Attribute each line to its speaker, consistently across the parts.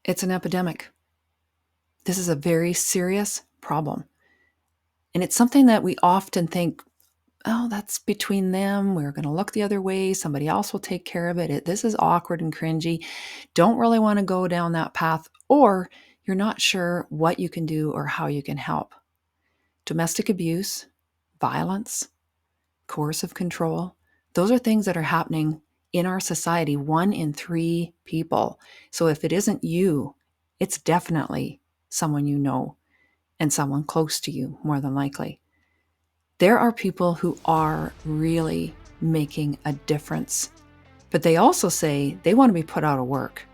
Speaker 1: It's an epidemic. This is a very serious problem. And it's something that we often think, oh, that's between them. We're going to look the other way. Somebody else will take care of it. This is awkward and cringy. Don't really want to go down that path, or you're not sure what you can do or how you can help. Domestic abuse, violence, coercive control, those are things that are happening in our society, 1 in 3 people. So if it isn't you, it's definitely someone you know and someone close to you, more than likely. There are people who are really making a difference, but they also say they want to be put out of work.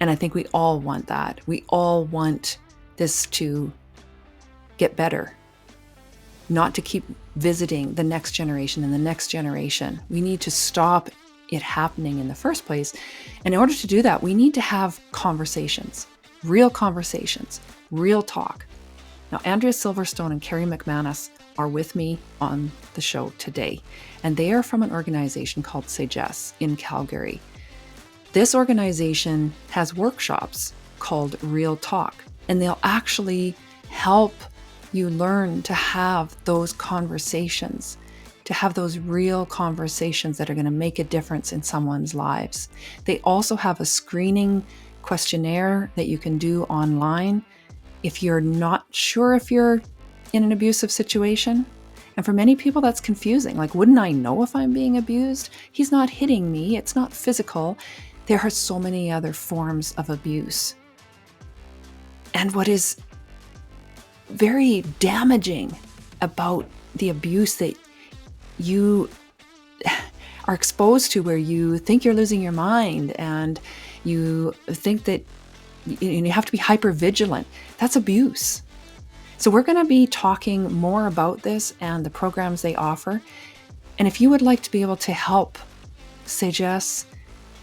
Speaker 1: And I think we all want that. We all want this to get better, not to keep visiting the next generation and the next generation. We need to stop it happening in the first place. And in order to do that, we need to have conversations, real talk. Now, Andrea Silverstone and Carrie McManus are with me on the show today, and they are from an organization called Sagesse in Calgary. This organization has workshops called Real Talk, and they'll actually help you learn to have those conversations, to have those real conversations that are going to make a difference in someone's lives. They also have a screening questionnaire that you can do online if you're not sure if you're in an abusive situation. And for many people, that's confusing. Like, wouldn't I know if I'm being abused? He's not hitting me. It's not physical. There are so many other forms of abuse. And what is very damaging about the abuse that you are exposed to, where you think you're losing your mind and you think that you have to be hyper vigilant, that's abuse. So we're going to be talking more about this and the programs they offer. And if you would like to be able to help Sagesse,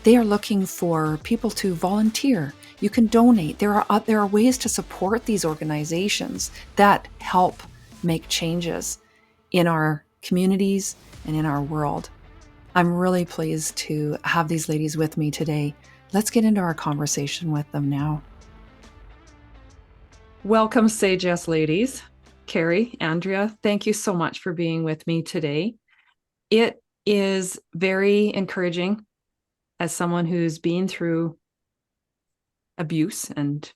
Speaker 1: they are looking for people to volunteer. You can donate. There are ways to support these organizations that help make changes in our communities and in our world. I'm really pleased to have these ladies with me today. Let's get into our conversation with them now. Welcome, Sagesse ladies. Carrie, Andrea, thank you so much for being with me today. It is very encouraging, as someone who's been through abuse and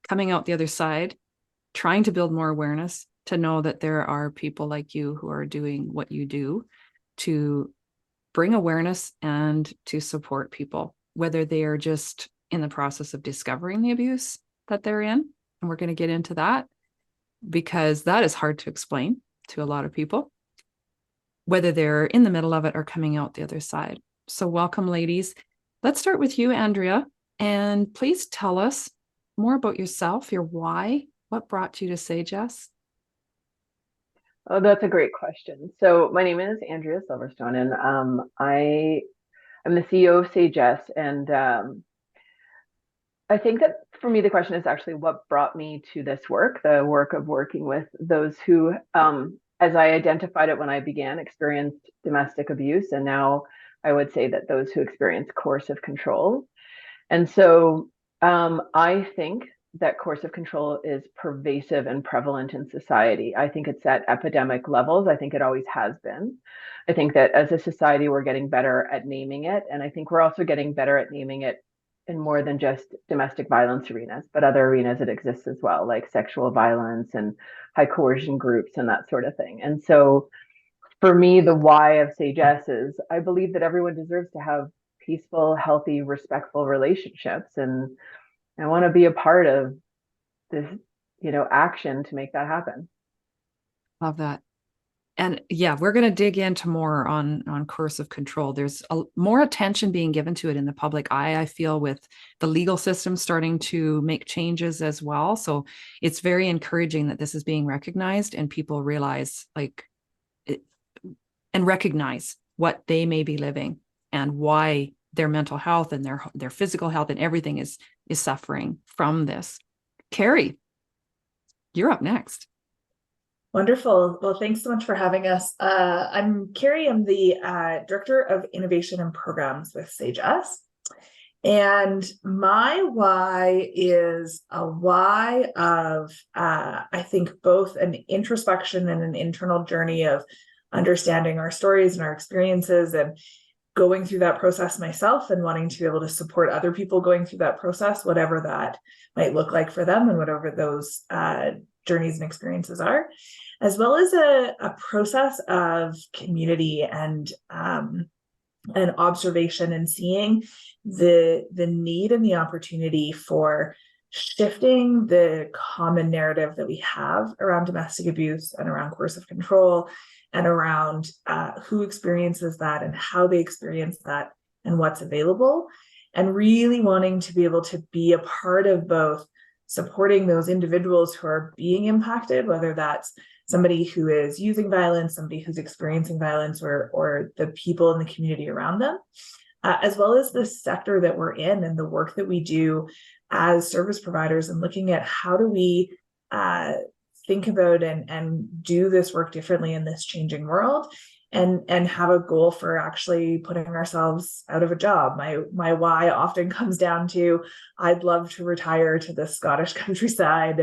Speaker 1: coming out the other side, trying to build more awareness, to know that there are people like you who are doing what you do to bring awareness and to support people, whether they are just in the process of discovering the abuse that they're in. And we're going to get into that because that is hard to explain to a lot of people, whether they're in the middle of it or coming out the other side. So welcome, ladies. Let's start with you, Andrea, and please tell us more about yourself, your why, what brought you to Sagesse.
Speaker 2: Oh, that's a great question. So my name is Andrea Silverstone, and I'm the CEO of Sagesse. And I think that for me, the question is actually what brought me to this work, the work of working with those who, as I identified it when I began, experienced domestic abuse. And now I would say that those who experience coercive control. And so I think that coercive control is pervasive and prevalent in society. I think it's at epidemic levels. I think it always has been. I think that as a society, we're getting better at naming it. And I think we're also getting better at naming it in more than just domestic violence arenas, but other arenas it exists as well, like sexual violence and high coercion groups and that sort of thing. And so for me, the why of Sagesse is I believe that everyone deserves to have peaceful, healthy, respectful relationships. And I want to be a part of this, action to make that happen.
Speaker 1: Love that. And yeah, we're going to dig into more on coercive control. There's more attention being given to it in the public eye, I feel, with the legal system starting to make changes as well. So it's very encouraging that this is being recognized and people realize it, and recognize what they may be living and why their mental health and their physical health and everything is suffering from this. Carrie, you're up next.
Speaker 3: Wonderful. Well, thanks so much for having us. I'm Carrie. I'm the Director of Innovation and Programs with Sagesse. And my why is a why of, I think, both an introspection and an internal journey of understanding our stories and our experiences, and going through that process myself, and wanting to be able to support other people going through that process, whatever that might look like for them and whatever those journeys and experiences are, as well as a process of community and observation, and seeing the need and the opportunity for shifting the common narrative that we have around domestic abuse and around coercive control, and around who experiences that and how they experience that and what's available, and really wanting to be able to be a part of both supporting those individuals who are being impacted, whether that's somebody who is using violence, somebody who's experiencing violence, or the people in the community around them, as well as the sector that we're in and the work that we do as service providers, and looking at how do we think about and do this work differently in this changing world, and have a goal for actually putting ourselves out of a job. My why often comes down to, I'd love to retire to the Scottish countryside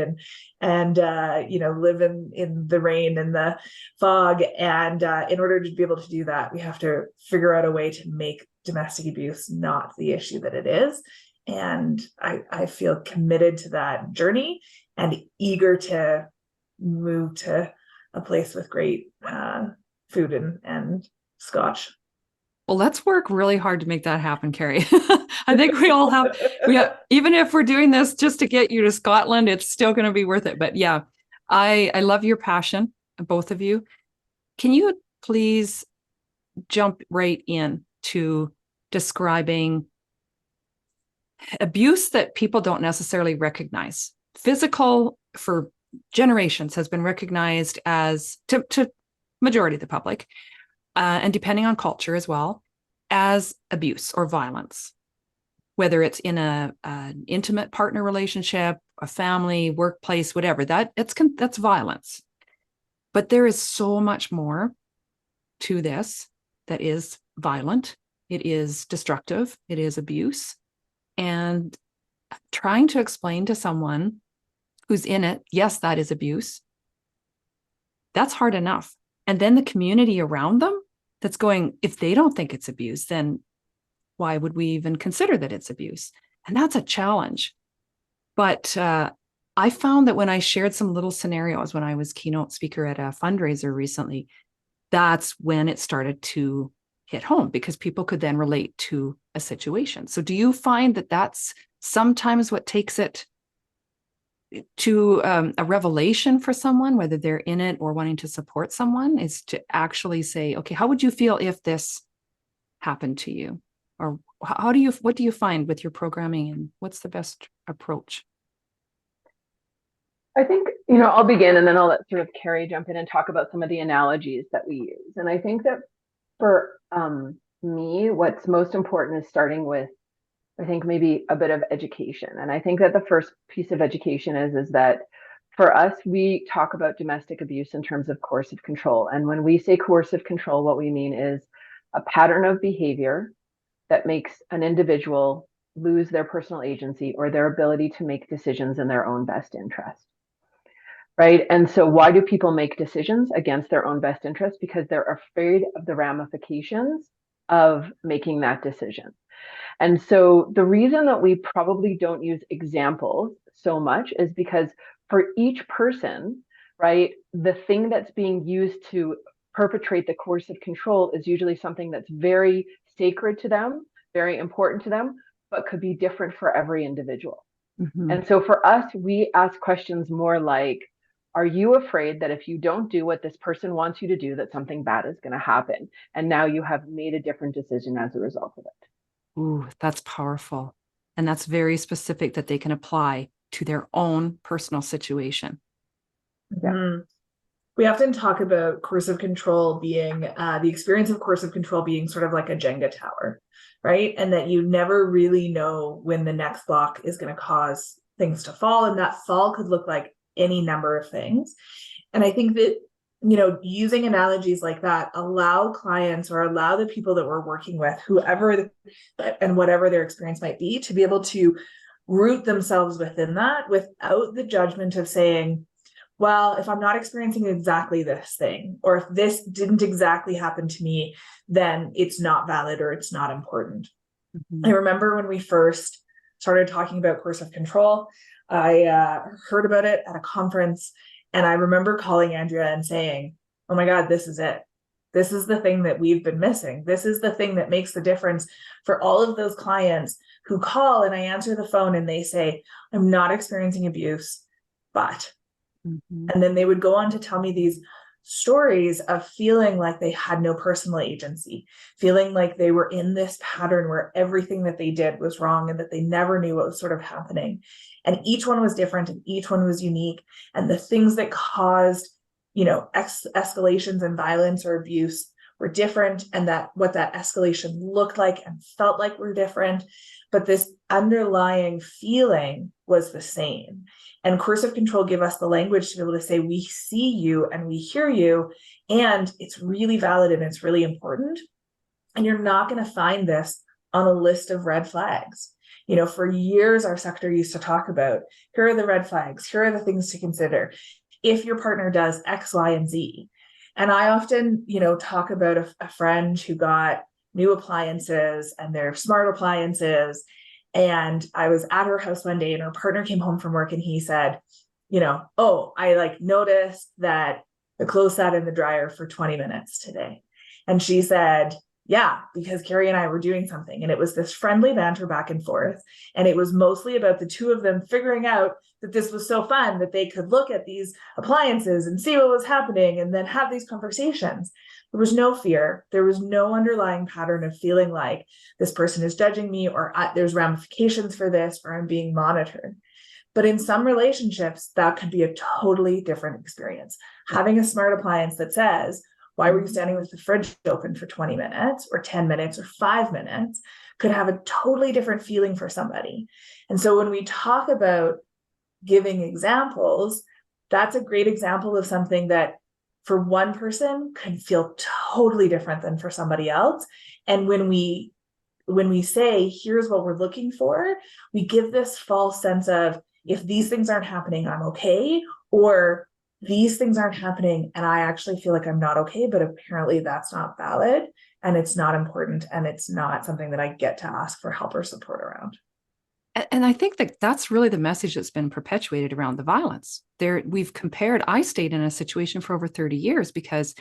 Speaker 3: and live in the rain and the fog. And in order to be able to do that, we have to figure out a way to make domestic abuse not the issue that it is. And I feel committed to that journey and eager to move to a place with great food and scotch.
Speaker 1: Well, let's work really hard to make that happen, Carrie. I think we have, even if we're doing this just to get you to Scotland, it's still going to be worth it. But yeah, I love your passion, both of you. Can you please jump right in to describing abuse that people don't necessarily recognize? Physical, for generations, has been recognized as, to majority of the public, and depending on culture as well, as abuse or violence, whether it's in an intimate partner relationship, a family, workplace, whatever. That's violence. But there is so much more to this that is violent. It is destructive. It is abuse. And trying to explain to someone who's in it, yes, that is abuse, that's hard enough. And then the community around them that's going, if they don't think it's abuse, then why would we even consider that it's abuse? And that's a challenge. But I found that when I shared some little scenarios when I was keynote speaker at a fundraiser recently, that's when it started to hit home, because people could then relate to a situation. So do you find that that's sometimes what takes it to a revelation for someone, whether they're in it or wanting to support someone, is to actually say, okay, how would you feel if this happened to you? Or what do you find with your programming, and what's the best approach?
Speaker 2: I think, I'll begin, and then I'll let sort of Carrie jump in and talk about some of the analogies that we use. And I think that for me, what's most important is starting with, I think, maybe a bit of education. And I think that the first piece of education is that for us, we talk about domestic abuse in terms of coercive control. And when we say coercive control, what we mean is a pattern of behavior that makes an individual lose their personal agency or their ability to make decisions in their own best interest. Right? And so why do people make decisions against their own best interest? Because they're afraid of the ramifications of making that decision. And so the reason that we probably don't use examples so much is because for each person, right, the thing that's being used to perpetrate the coercive control is usually something that's very sacred to them, very important to them, but could be different for every individual. Mm-hmm. And so for us, we ask questions more like, are you afraid that if you don't do what this person wants you to do, that something bad is going to happen? And now you have made a different decision as a result of it.
Speaker 1: Ooh, that's powerful. And that's very specific, that they can apply to their own personal situation.
Speaker 3: Yeah. Mm-hmm. We often talk about coercive control being the experience of coercive control being sort of like a Jenga tower, right? And that you never really know when the next block is going to cause things to fall. And that fall could look like any number of things. And I think that using analogies like that allow clients or allow the people that we're working with, whoever and whatever their experience might be, to be able to root themselves within that without the judgment of saying, well, if I'm not experiencing exactly this thing, or if this didn't exactly happen to me, then it's not valid or it's not important.
Speaker 1: Mm-hmm.
Speaker 3: I remember when we first started talking about coercive control, I heard about it at a conference, and I remember calling Andrea and saying, oh my God, this is it. This is the thing that we've been missing. This is the thing that makes the difference for all of those clients who call and I answer the phone and they say, I'm not experiencing abuse, but, and then they would go on to tell me these stories of feeling like they had no personal agency, feeling like they were in this pattern where everything that they did was wrong and that they never knew what was sort of happening. And each one was different and each one was unique. And the things that caused, escalations and violence or abuse were different, and that what that escalation looked like and felt like were different. But this underlying feeling was the same. And coercive control gave us the language to be able to say, we see you and we hear you, and it's really valid and it's really important. And you're not going to find this on a list of red flags. For years, our sector used to talk about, here are the red flags, here are the things to consider if your partner does X, Y, and Z. And I often, talk about a friend who got new appliances, and they're smart appliances. And I was at her house one day and her partner came home from work and he said, oh, I noticed that the clothes sat in the dryer for 20 minutes today. And she said, yeah, because Carrie and I were doing something. And it was this friendly banter back and forth. And it was mostly about the two of them figuring out that this was so fun that they could look at these appliances and see what was happening and then have these conversations. There was no fear. There was no underlying pattern of feeling like this person is judging me, or there's ramifications for this, or I'm being monitored. But in some relationships, that could be a totally different experience. Having a smart appliance that says, why were you standing with the fridge open for 20 minutes or 10 minutes or 5 minutes, could have a totally different feeling for somebody. And so when we talk about giving examples, that's a great example of something that for one person can feel totally different than for somebody else. And when we say, here's what we're looking for, we give this false sense of, if these things aren't happening, I'm okay, or these things aren't happening and I actually feel like I'm not okay, but apparently that's not valid and it's not important and it's not something that I get to ask for help or support around.
Speaker 1: And I think that that's really the message that's been perpetuated around the violence. We've compared, I stayed in a situation for over 30 years because,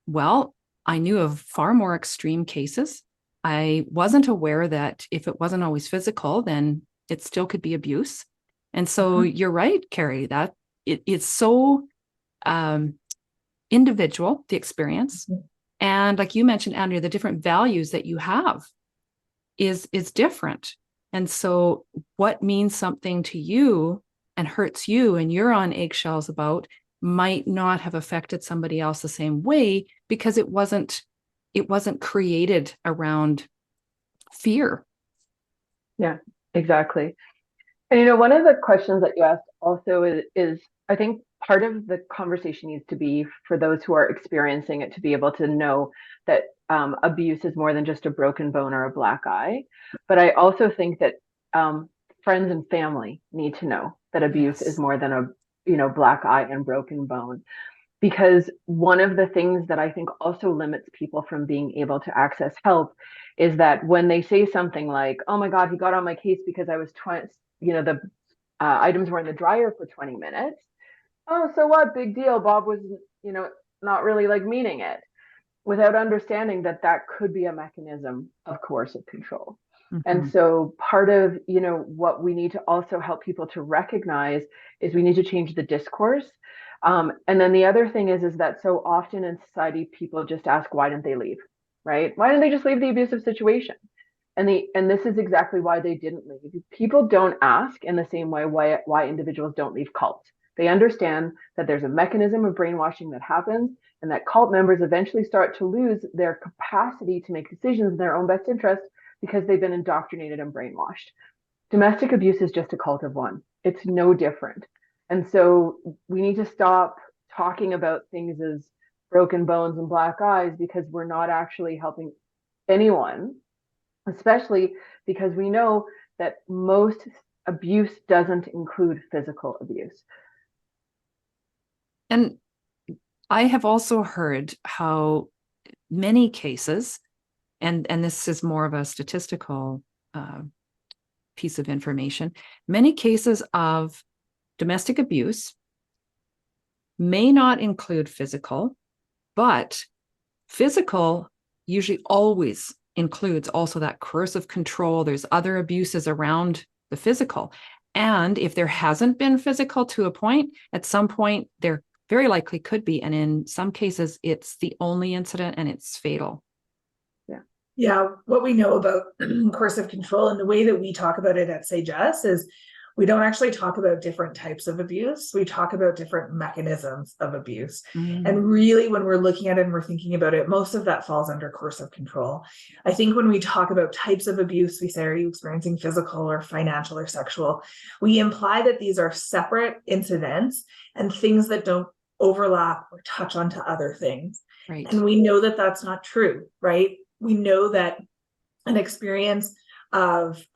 Speaker 1: well, I knew of far more extreme cases. I wasn't aware that if it wasn't always physical, then it still could be abuse. And so you're right, Carrie, that it's so individual, the experience. And like you mentioned, Andrea, the different values that you have is different. And so what means something to you and hurts you and you're on eggshells about might not have affected somebody else the same way because it wasn't created around fear.
Speaker 2: Yeah, exactly. And one of the questions that you asked also is I think part of the conversation needs to be for those who are experiencing it to be able to know that abuse is more than just a broken bone or a black eye. But I also think that friends and family need to know that abuse is more than a black eye and broken bone. Because one of the things that I think also limits people from being able to access help is that when they say something like, oh my God, he got on my case because I was the items were in the dryer for 20 minutes. Oh, so what? Big deal. Bob was, not really meaning it, without understanding that that could be a mechanism of coercive control. And so part of, what we need to also help people to recognize is we need to change the discourse. And then the other thing is that so often in society, people just ask, why didn't they leave? Right? Why didn't they just leave the abusive situation? And this is exactly why they didn't leave. People don't ask in the same way why individuals don't leave cults. They understand that there's a mechanism of brainwashing that happens, and that cult members eventually start to lose their capacity to make decisions in their own best interest because they've been indoctrinated and brainwashed. Domestic abuse is just a cult of one. It's no different. And so we need to stop talking about things as broken bones and black eyes, because we're not actually helping anyone, especially because we know that most abuse doesn't include physical abuse.
Speaker 1: And I have also heard how many cases, and this is more of a statistical piece of information, many cases of domestic abuse may not include physical, but physical usually always includes also that coercive control. There's other abuses around the physical. And if there hasn't been physical to a point, at some point there very likely could be. And in some cases, it's the only incident and it's fatal.
Speaker 3: Yeah, what we know about coercive control and the way that we talk about it at Sagesse is we don't actually talk about different types of abuse. We talk about different mechanisms of abuse. And really, when we're looking at it and we're thinking about it, most of that falls under coercive control. I think when we talk about types of abuse, we say, are you experiencing physical or financial or sexual? We imply that these are separate incidents and things that don't overlap or touch onto other things.
Speaker 1: Right.
Speaker 3: And we know that that's not true, right? We know that an experience of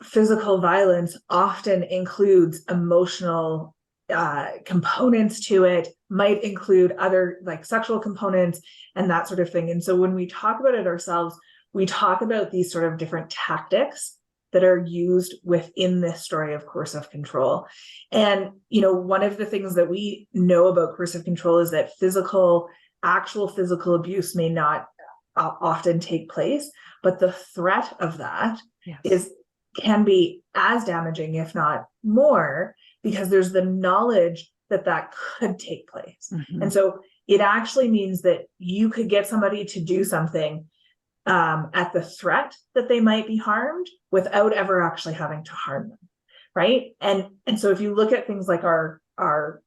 Speaker 3: physical violence often includes emotional components to it, might include other like sexual components and that sort of thing. And so when we talk about it ourselves, we talk about these sort of different tactics that are used within this story of coercive control. And, you know, one of the things that we know about coercive control is that actual physical abuse may not often take place, but the threat of that can be as damaging, if not more, because there's the knowledge that that could take place. And so it actually means that you could get somebody to do something at the threat that they might be harmed without ever actually having to harm them, right? And so if you look at things like our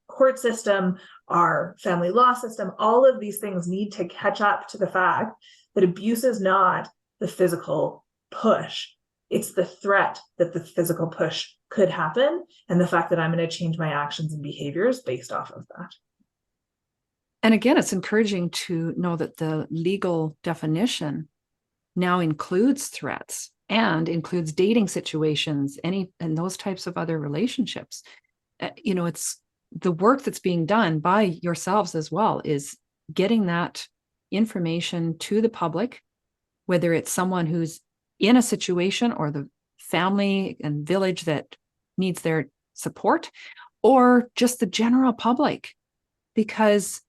Speaker 3: court system, our family law system, all of these things need to catch up to the fact that abuse is not the physical push. It's the threat that the physical push could happen, and the fact that I'm going to change my actions and behaviors based off of that.
Speaker 1: And again, it's encouraging to know that the legal definition now includes threats and includes dating situations, and those types of other relationships. You know, it's the work that's being done by yourselves as well is getting that information to the public, whether it's someone who's in a situation or the family and village that needs their support, or just the general public, because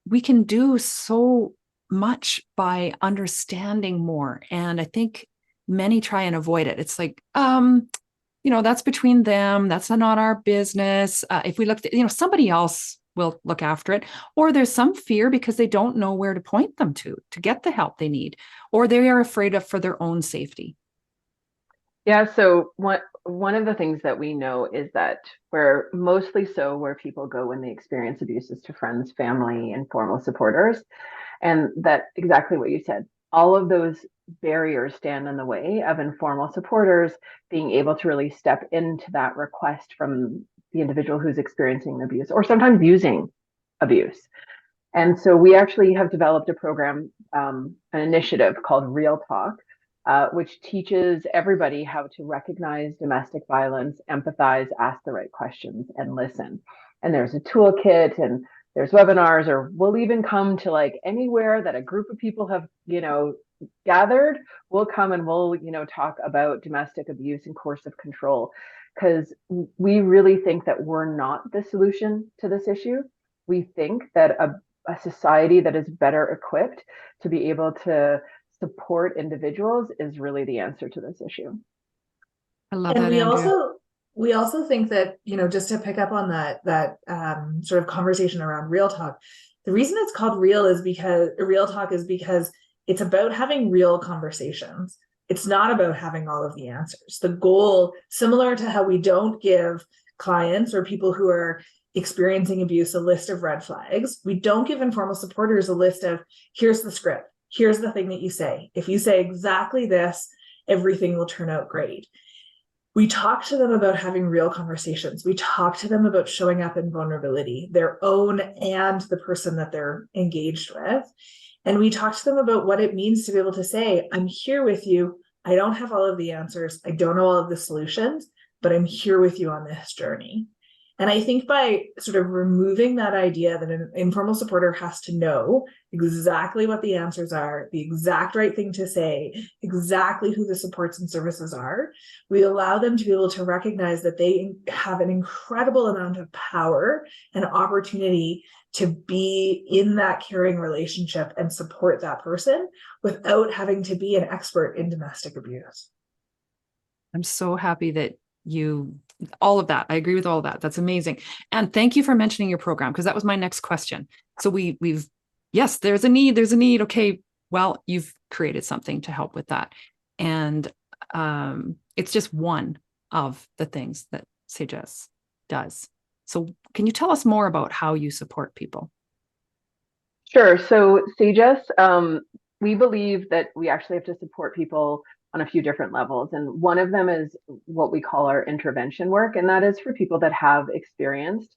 Speaker 1: we can do so much by understanding more. And I think many try and avoid it. It's like, you know, that's between them. That's not our business. If we look, you know, somebody else will look after it. Or there's some fear because they don't know where to point them to get the help they need, or they are afraid of for their own safety.
Speaker 2: Yeah, so one of the things that we know is that where people go when they experience abuse is to friends, family, and formal supporters. And that exactly what you said. All of those barriers stand in the way of informal supporters being able to really step into that request from the individual who's experiencing abuse or sometimes using abuse. And so we actually have developed a program, an initiative called Real Talk, which teaches everybody how to recognize domestic violence, empathize, ask the right questions, and listen. And there's a toolkit and there's webinars, or we'll even come to like anywhere that a group of people have, you know, gathered, we'll come and we'll, you know, talk about domestic abuse and coercive control, because we really think that we're not the solution to this issue. We think that a society that is better equipped to be able to support individuals is really the answer to this issue.
Speaker 1: I love that, Andrea.
Speaker 3: We also think that, you know, just to pick up on that sort of conversation around real talk, the reason it's called real talk is because it's about having real conversations. It's not about having all of the answers. The goal, similar to how we don't give clients or people who are experiencing abuse a list of red flags, we don't give informal supporters a list of, here's the script, here's the thing that you say. If you say exactly this, everything will turn out great. We talk to them about having real conversations. We talk to them about showing up in vulnerability, their own and the person that they're engaged with. And we talk to them about what it means to be able to say, I'm here with you. I don't have all of the answers. I don't know all of the solutions, but I'm here with you on this journey. And I think by sort of removing that idea that an informal supporter has to know exactly what the answers are, the exact right thing to say, exactly who the supports and services are, we allow them to be able to recognize that they have an incredible amount of power and opportunity to be in that caring relationship and support that person without having to be an expert in domestic abuse.
Speaker 1: I'm so happy that all of that. I agree with all of that. That's amazing. And thank you for mentioning your program, because that was my next question. So yes, there's a need. Okay. Well, you've created something to help with that. And it's just one of the things that Sagesse does. So can you tell us more about how you support people?
Speaker 2: Sure. So Sagesse, we believe that we actually have to support people on a few different levels. And one of them is what we call our intervention work. And that is for people that have experienced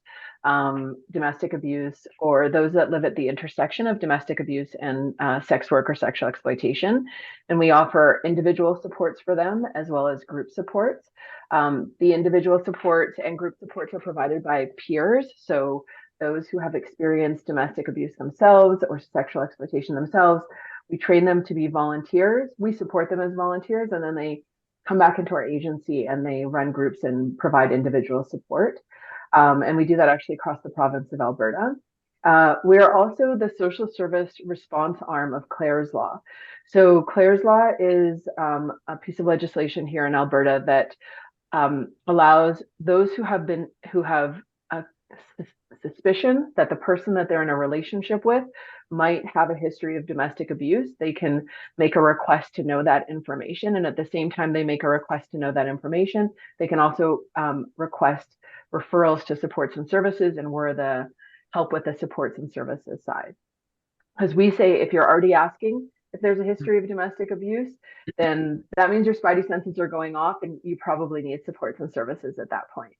Speaker 2: domestic abuse, or those that live at the intersection of domestic abuse and sex work or sexual exploitation. And we offer individual supports for them as well as group supports. The individual supports and group supports are provided by peers. So those who have experienced domestic abuse themselves or sexual exploitation themselves, we train them to be volunteers. We support them as volunteers, and then they come back into our agency and they run groups and provide individual support. And we do that actually across the province of Alberta. We are also the social service response arm of Clare's Law. So Clare's Law is a piece of legislation here in Alberta that allows those who have a suspicion that the person that they're in a relationship with might have a history of domestic abuse. They can make a request to know that information. And at the same time they make a request to know that information, they can also request referrals to supports and services, and we're the help with the supports and services side. Because we say, if you're already asking if there's a history of domestic abuse, then that means your spidey senses are going off and you probably need supports and services at that point.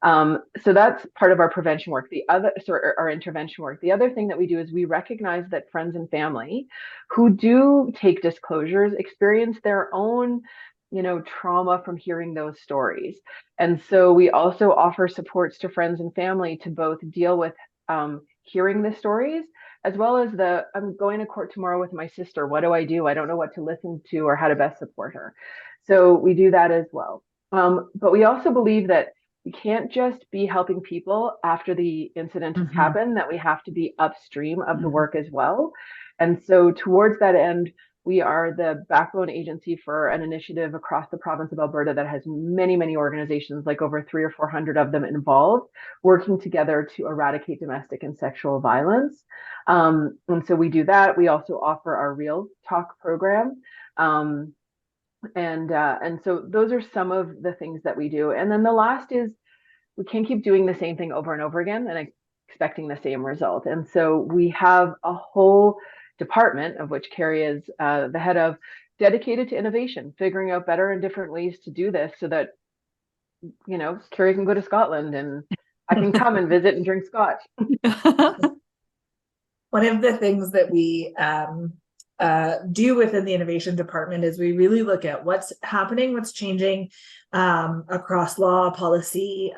Speaker 2: So that's part of our prevention work. Our intervention work. The other thing that we do is we recognize that friends and family who do take disclosures experience their own, trauma from hearing those stories. And so we also offer supports to friends and family to both deal with hearing the stories, as well as I'm going to court tomorrow with my sister. What do? I don't know what to listen to or how to best support her. So we do that as well. But we also believe that we can't just be helping people after the incident has happened, that we have to be upstream of the work as well. And so towards that end, we are the backbone agency for an initiative across the province of Alberta that has many, many organizations, like over 300 or 400 of them involved, working together to eradicate domestic and sexual violence. And so we do that. We also offer our Real Talk program. And so those are some of the things that we do. And then the last is, we can't keep doing the same thing over and over again and expecting the same result. And so we have a whole department, of which Carrie is the head of, dedicated to innovation, figuring out better and different ways to do this so that, Carrie can go to Scotland and I can come and visit and drink scotch.
Speaker 3: One of the things that we do within the innovation department is we really look at what's happening, what's changing across law, policy,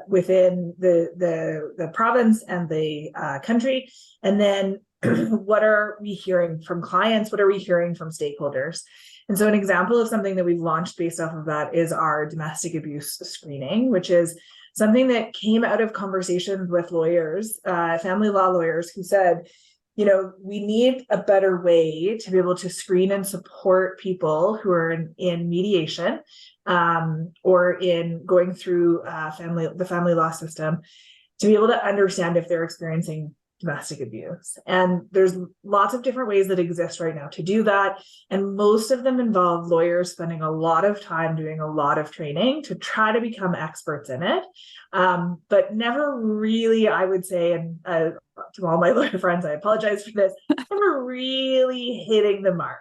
Speaker 3: within the province and the country, and then what are we hearing from clients? What are we hearing from stakeholders? And so an example of something that we've launched based off of that is our domestic abuse screening, which is something that came out of conversations with lawyers, family law lawyers, who said, we need a better way to be able to screen and support people who are in mediation or in going through the family law system, to be able to understand if they're experiencing domestic abuse. And there's lots of different ways that exist right now to do that. And most of them involve lawyers spending a lot of time doing a lot of training to try to become experts in it. But never really, I would say, and to all my lawyer friends, I apologize for this, never really hitting the mark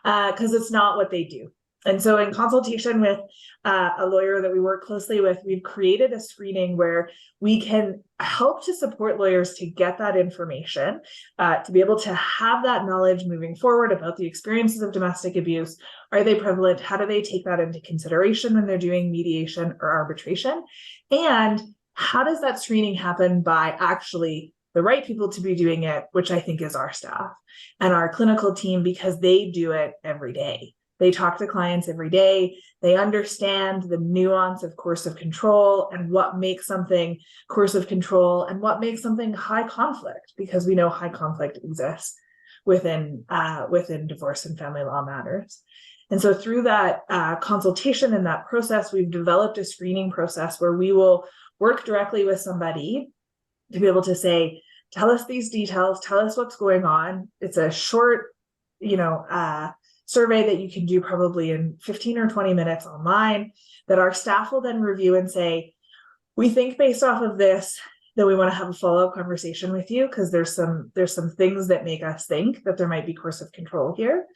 Speaker 3: because it's not what they do. And so in consultation with a lawyer that we work closely with, we've created a screening where we can help to support lawyers to get that information, to be able to have that knowledge moving forward about the experiences of domestic abuse. Are they prevalent? How do they take that into consideration when they're doing mediation or arbitration? And how does that screening happen by actually the right people to be doing it, which I think is our staff and our clinical team, because they do it every day. They talk to clients every day. They understand the nuance of coercive control and what makes something coercive control and what makes something high conflict, because we know high conflict exists within divorce and family law matters. And so through that consultation and that process, we've developed a screening process where we will work directly with somebody to be able to say, tell us these details, tell us what's going on. It's a short, survey that you can do probably in 15 or 20 minutes online, that our staff will then review and say, we think based off of this that we want to have a follow-up conversation with you, because there's some things that make us think that there might be coercive control here.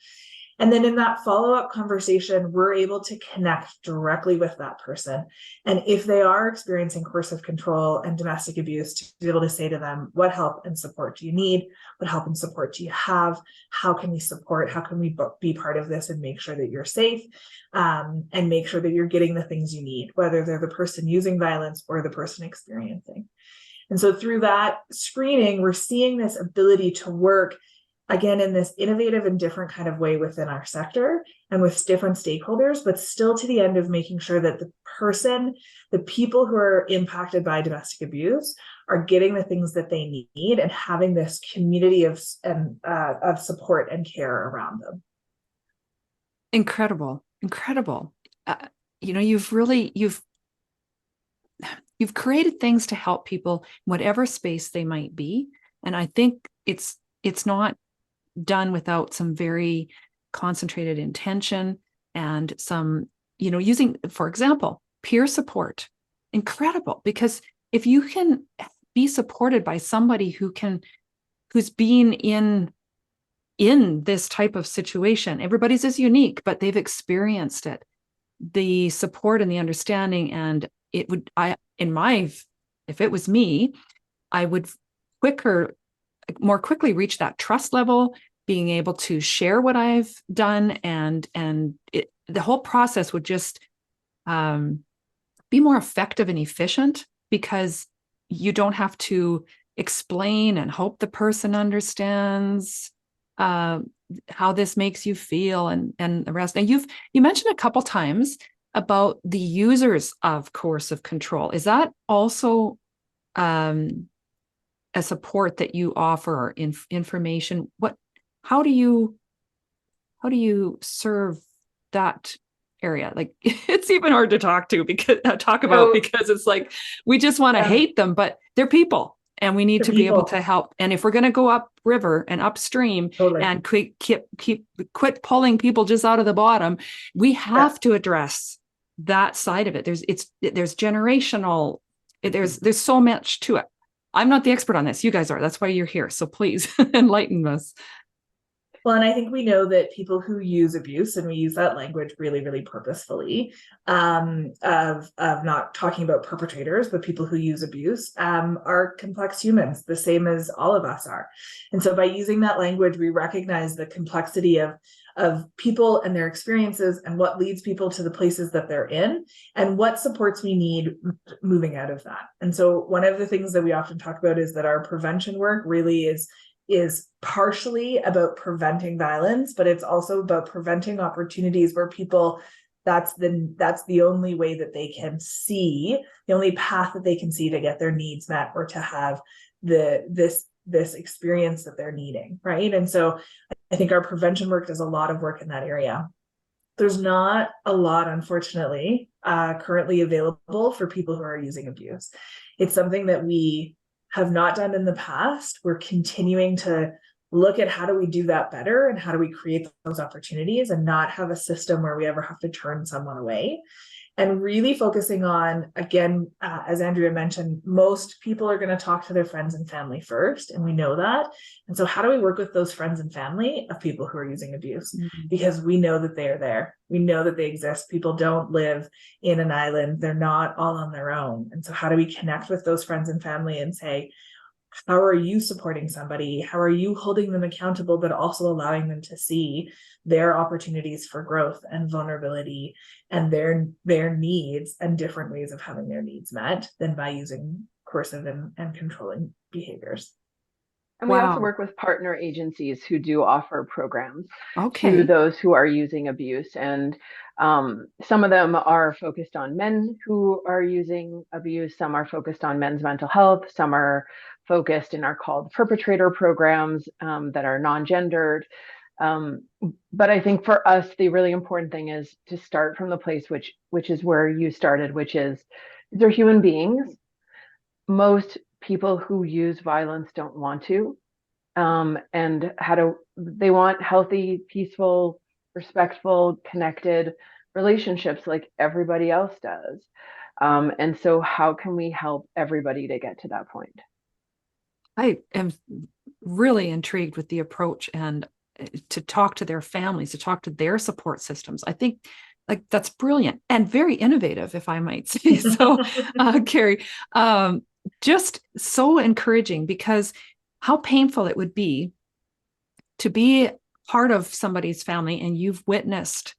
Speaker 3: And then in that follow-up conversation, we're able to connect directly with that person. And if they are experiencing coercive control and domestic abuse, to be able to say to them, what help and support do you need? What help and support do you have? How can we support? How can we be part of this and make sure that you're safe, and make sure that you're getting the things you need, whether they're the person using violence or the person experiencing. And so through that screening, we're seeing this ability to work again, in this innovative and different kind of way within our sector and with different stakeholders, but still to the end of making sure that the people who are impacted by domestic abuse are getting the things that they need and having this community of support and care around them.
Speaker 1: Incredible. You've created things to help people in whatever space they might be. And I think it's not done without some very concentrated intention and some, using, for example, peer support. Incredible, because if you can be supported by somebody who's been in this type of situation, everybody's is unique, but they've experienced it, the support and the understanding, and if it was me, I would more quickly reach that trust level, being able to share what I've done, and the whole process would just be more effective and efficient, because you don't have to explain and hope the person understands how this makes you feel and the rest. And you mentioned a couple times about the users of coercive control. Is that also a support that you offer, information? How do you serve that area? Like, it's even hard to talk about because it's like we just want to hate them, but they're people, and we need to be able to help. And if we're going to go upriver and upstream and quit pulling people just out of the bottom, we have to address that side of it. There's generational. There's so much to it. I'm not the expert on this. You guys are. That's why you're here. So please enlighten us.
Speaker 3: Well, and I think we know that people who use abuse, and we use that language really, really purposefully, of not talking about perpetrators, but people who use abuse, are complex humans, the same as all of us are. And so by using that language, we recognize the complexity of people and their experiences and what leads people to the places that they're in and what supports we need moving out of that. And so one of the things that we often talk about is that our prevention work really is partially about preventing violence, but it's also about preventing opportunities where people, that's the only way that they can see, the only path that they can see to get their needs met or to have this experience that they're needing, right? And so I think our prevention work does a lot of work in that area. There's not a lot, unfortunately, currently available for people who are using abuse. It's something that we have not done in the past. We're continuing to look at how do we do that better and how do we create those opportunities and not have a system where we ever have to turn someone away. And really focusing on, again, as Andrea mentioned, most people are going to talk to their friends and family first, and we know that. And so how do we work with those friends and family of people who are using abuse? Because we know that they are there. We know that they exist. People don't live in an island. They're not all on their own. And so how do we connect with those friends and family and say, how are you supporting somebody? How are you holding them accountable, but also allowing them to see their opportunities for growth and vulnerability and their needs and different ways of having their needs met than by using coercive and controlling behaviors?
Speaker 2: And we also
Speaker 1: Wow.
Speaker 2: work with partner agencies who do offer programs to
Speaker 1: Okay.
Speaker 2: those who are using abuse. And some of them are focused on men who are using abuse. Some are focused on men's mental health. Some are focused in our called perpetrator programs that are non-gendered. But I think for us, the really important thing is to start from the place which is where you started, which is they're human beings. Most people who use violence don't want to, and they want healthy, peaceful, respectful, connected relationships like everybody else does. And so how can we help everybody to get to that point?
Speaker 1: I am really intrigued with the approach and to talk to their families, to talk to their support systems. I think like that's brilliant and very innovative, if I might say so, Carrie. Just so encouraging, because how painful it would be to be part of somebody's family and you've witnessed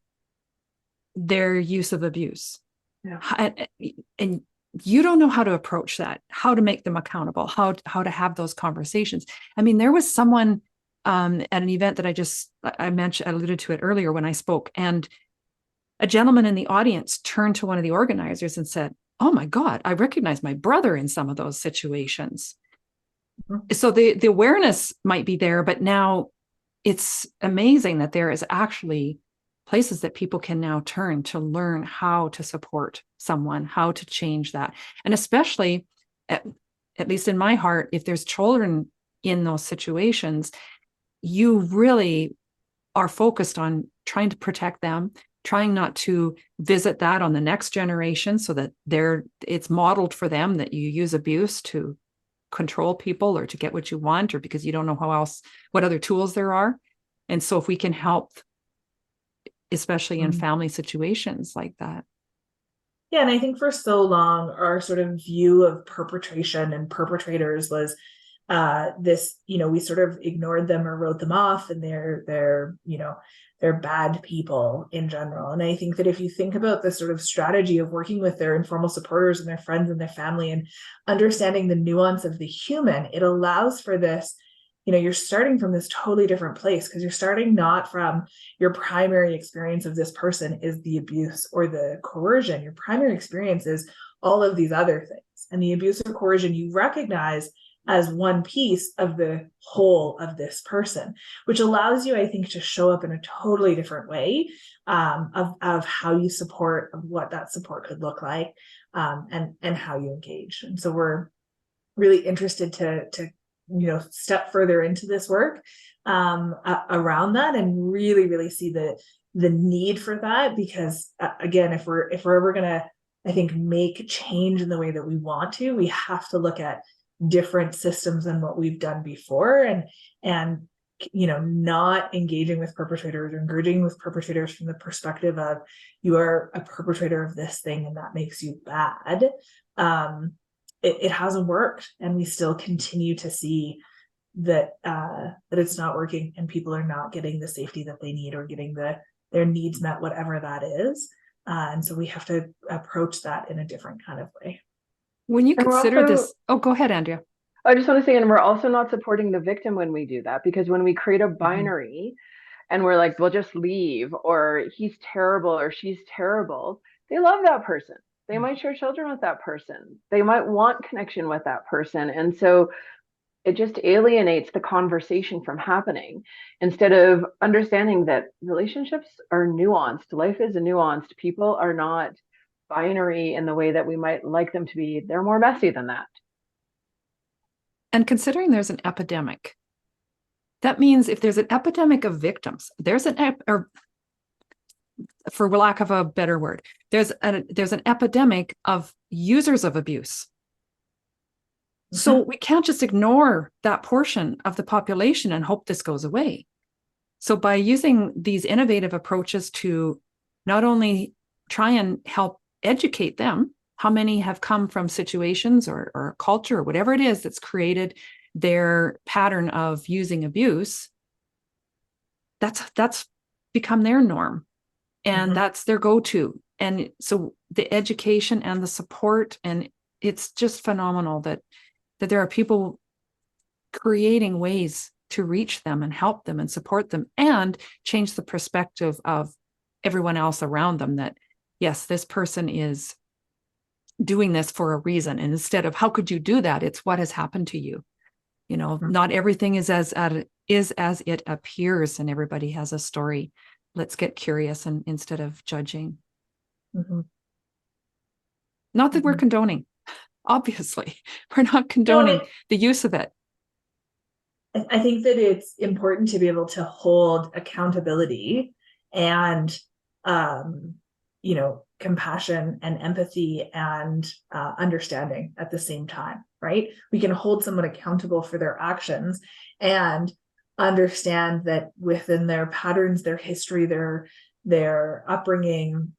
Speaker 1: their use of abuse.
Speaker 2: Yeah.
Speaker 1: And you don't know how to approach that, how to make them accountable, how to have those conversations. I mean, there was someone at an event that I mentioned, I alluded to it earlier when I spoke, and a gentleman in the audience turned to one of the organizers and said, "Oh my God, I recognize my brother in some of those situations."
Speaker 3: Mhm.
Speaker 1: So the awareness might be there, but now it's amazing that there is actually places that people can now turn to learn how to support someone, how to change that. And especially, at least in my heart, if there's children in those situations, you really are focused on trying to protect them, trying not to visit that on the next generation so that it's modeled for them that you use abuse to control people or to get what you want, or because you don't know what other tools there are. And so if we can help, especially in family situations like that.
Speaker 3: Yeah, and I think for so long, our sort of view of perpetration and perpetrators was this, we sort of ignored them or wrote them off, and they're bad people in general. And I think that if you think about the sort of strategy of working with their informal supporters and their friends and their family and understanding the nuance of the human, it allows for this. You're starting from this totally different place because you're starting not from your primary experience of this person is the abuse or the coercion. Your primary experience is all of these other things. And the abuse or coercion you recognize as one piece of the whole of this person, which allows you, I think, to show up in a totally different way of how you support, of what that support could look like, and how you engage. And so we're really interested to step further into this work around that and really see the need for that, because again, if we're ever gonna, I think, make change in the way that we want to, we have to look at different systems than what we've done before, and not engaging with perpetrators or engaging with perpetrators from the perspective of you are a perpetrator of this thing and that makes you bad. It hasn't worked, and we still continue to see that it's not working and people are not getting the safety that they need or getting their needs met, whatever that is. And so we have to approach that in a different kind of way.
Speaker 1: When you
Speaker 2: And we're
Speaker 1: consider
Speaker 2: also,
Speaker 1: this, oh, go ahead, Andrea.
Speaker 2: I just want to say, and we're also not supporting the victim when we do that, because when we create a binary and we're like, we'll just leave, or he's terrible or she's terrible, they love that person. They might share children with that person. They might want connection with that person. And so it just alienates the conversation from happening instead of understanding that relationships are nuanced. Life is nuanced. People are not binary in the way that we might like them to be. They're more messy than that.
Speaker 1: And considering there's an epidemic That means if there's an epidemic of victims, there's or for lack of a better word, there's an epidemic of users of abuse. So we can't just ignore that portion of the population and hope this goes away. So by using these innovative approaches to not only try and help educate them, how many have come from situations or culture or whatever it is that's created their pattern of using abuse, that's become their norm, and that's their go-to. And so the education and the support, and it's just phenomenal that there are people creating ways to reach them and help them and support them and change the perspective of everyone else around them, that yes, this person is doing this for a reason. And instead of how could you do that, it's what has happened to you. You know, not everything is as it appears, and everybody has a story. Let's get curious and instead of judging. Not that we're condoning, obviously, we're not condoning the use of it.
Speaker 3: I think that it's important to be able to hold accountability and, compassion and empathy and understanding at the same time, right? We can hold someone accountable for their actions and understand that within their patterns, their history, their upbringing,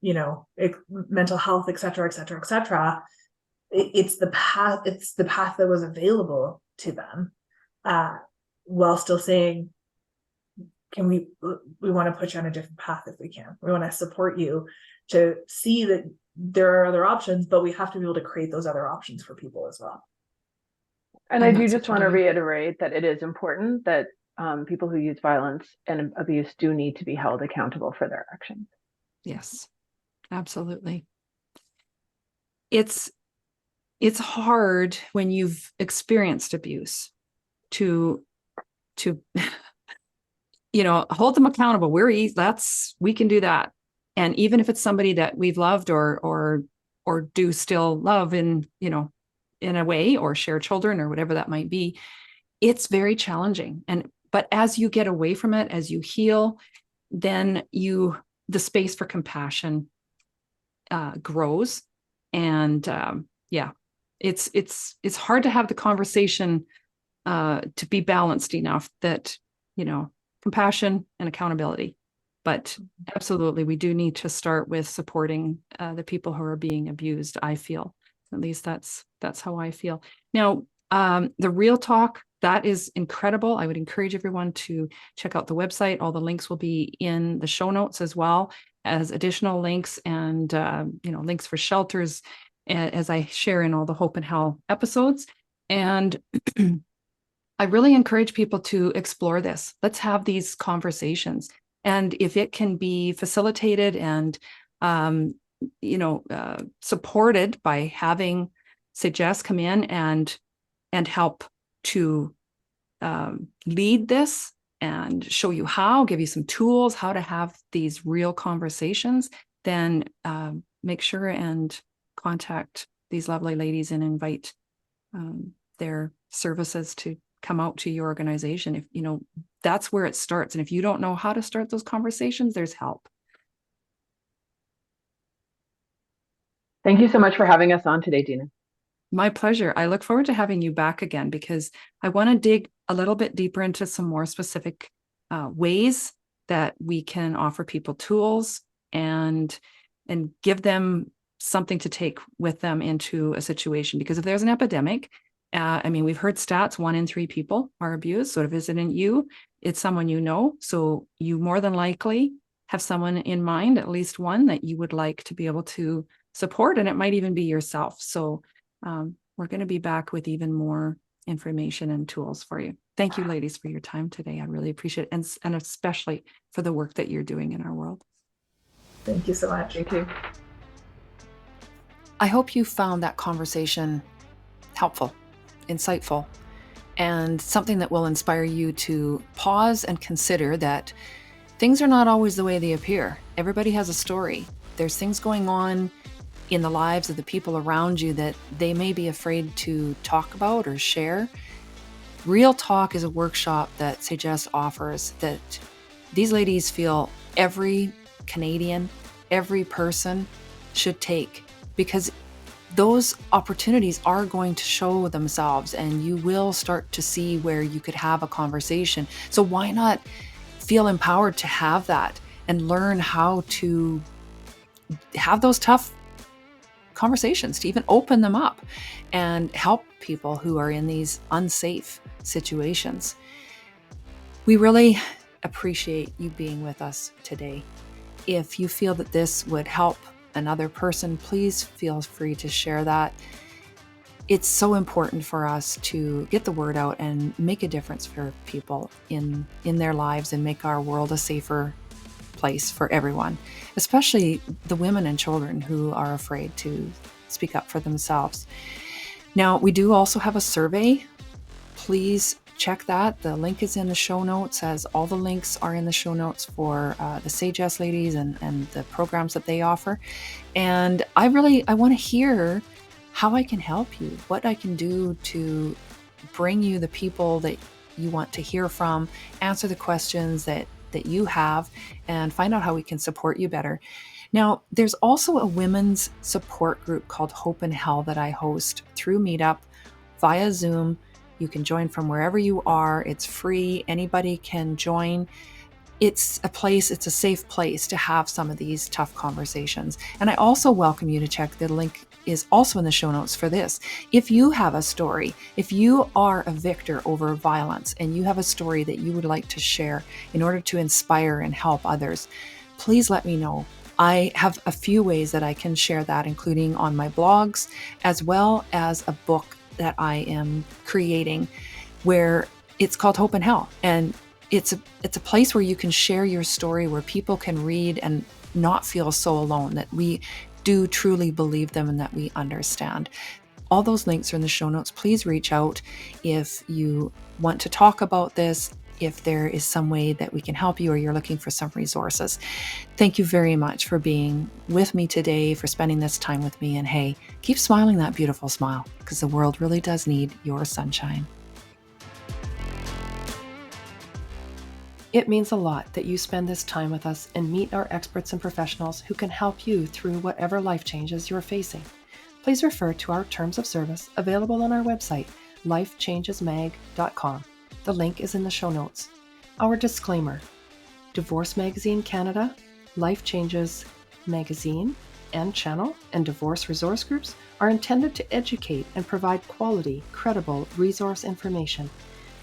Speaker 3: mental health, et cetera, et cetera, et cetera. It's the path that was available to them. While still saying, we want to put you on a different path if we can. We want to support you to see that there are other options, but we have to be able to create those other options for people as well.
Speaker 2: And I do just want to reiterate that it is important that people who use violence and abuse do need to be held accountable for their actions.
Speaker 1: Yes, absolutely. It's hard when you've experienced abuse to hold them accountable. We can do that. And even if it's somebody that we've loved or do still love in a way, or share children or whatever that might be, it's very challenging. But as you get away from it, as you heal, then the space for compassion grows. And it's hard to have the conversation to be balanced enough that, compassion and accountability. But absolutely, we do need to start with supporting the people who are being abused, I feel. At least that's how I feel. Now, the Real Talk, that is incredible. I would encourage everyone to check out the website. All the links will be in the show notes, as well as additional links and links for shelters, as I share in all the Hope and Hell episodes. And I really encourage people to explore this. Let's have these conversations. And if it can be facilitated and, supported by having Sagesse come in and help to lead this and show you how, give you some tools, how to have these real conversations, then make sure and contact these lovely ladies and invite their services to come out to your organization. If that's where it starts. And if you don't know how to start those conversations, there's help.
Speaker 2: Thank you so much for having us on today, Dina.
Speaker 1: My pleasure. I look forward to having you back again, because I want to dig a little bit deeper into some more specific ways that we can offer people tools and give them something to take with them into a situation. Because if there's an epidemic, we've heard stats, 1 in 3 people are abused. So if it isn't you, it's someone you know. So you more than likely have someone in mind, at least one, that you would like to be able to support. And it might even be yourself. So we're going to be back with even more information and tools for you. Thank you, ladies, for your time today. I really appreciate it. And especially for the work that you're doing in our world.
Speaker 3: Thank you so much.
Speaker 2: Thank you.
Speaker 1: I hope you found that conversation helpful, insightful, and something that will inspire you to pause and consider that things are not always the way they appear. Everybody has a story. There's things going on in the lives of the people around you that they may be afraid to talk about or share. Real Talk is a workshop that Sagesse offers that these ladies feel every Canadian, every person should take, because those opportunities are going to show themselves and you will start to see where you could have a conversation. So why not feel empowered to have that and learn how to have those tough conversations, to even open them up and help people who are in these unsafe situations. We really appreciate you being with us today. If you feel that this would help another person, please feel free to share that. It's so important for us to get the word out and make a difference for people in their lives and make our world a safer place for everyone, especially the women and children who are afraid to speak up for themselves. Now, we do also have a survey. Please check that. The link is in the show notes, as all the links are in the show notes for the Sagesse ladies and the programs that they offer. And I want to hear how I can help you, what I can do to bring you the people that you want to hear from, answer the questions that you have, and find out how we can support you better. Now, there's also a women's support group called Hope in Hell that I host through Meetup via Zoom. You can join from wherever you are. It's free. Anybody can join. It's a safe place to have some of these tough conversations. And I also welcome you to check, the link is also in the show notes for this. If you have a story, if you are a victor over violence and you have a story that you would like to share in order to inspire and help others, please let me know. I have a few ways that I can share that, including on my blogs, as well as a book that I am creating where it's called Hope in Hell. And it's a place where you can share your story, where people can read and not feel so alone, that we do truly believe them and that we understand. All those links are in the show notes. Please reach out if you want to talk about this, if there is some way that we can help you, or you're looking for some resources. Thank you very much for being with me today, for spending this time with me. And hey, keep smiling that beautiful smile, because the world really does need your sunshine. It means a lot that you spend this time with us and meet our experts and professionals who can help you through whatever life changes you're facing. Please refer to our terms of service available on our website, lifechangesmag.com. The link is in the show notes. Our disclaimer: Divorce Magazine Canada, Life Changes Magazine and channel, and divorce resource groups are intended to educate and provide quality, credible resource information.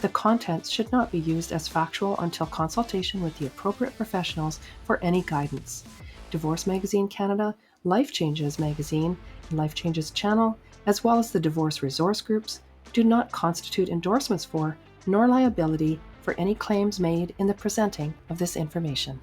Speaker 1: The contents should not be used as factual until consultation with the appropriate professionals for any guidance. Divorce Magazine Canada, Life Changes Magazine, and Life Changes channel, as well as the divorce resource groups, do not constitute endorsements for, nor liability for any claims made in the presenting of this information.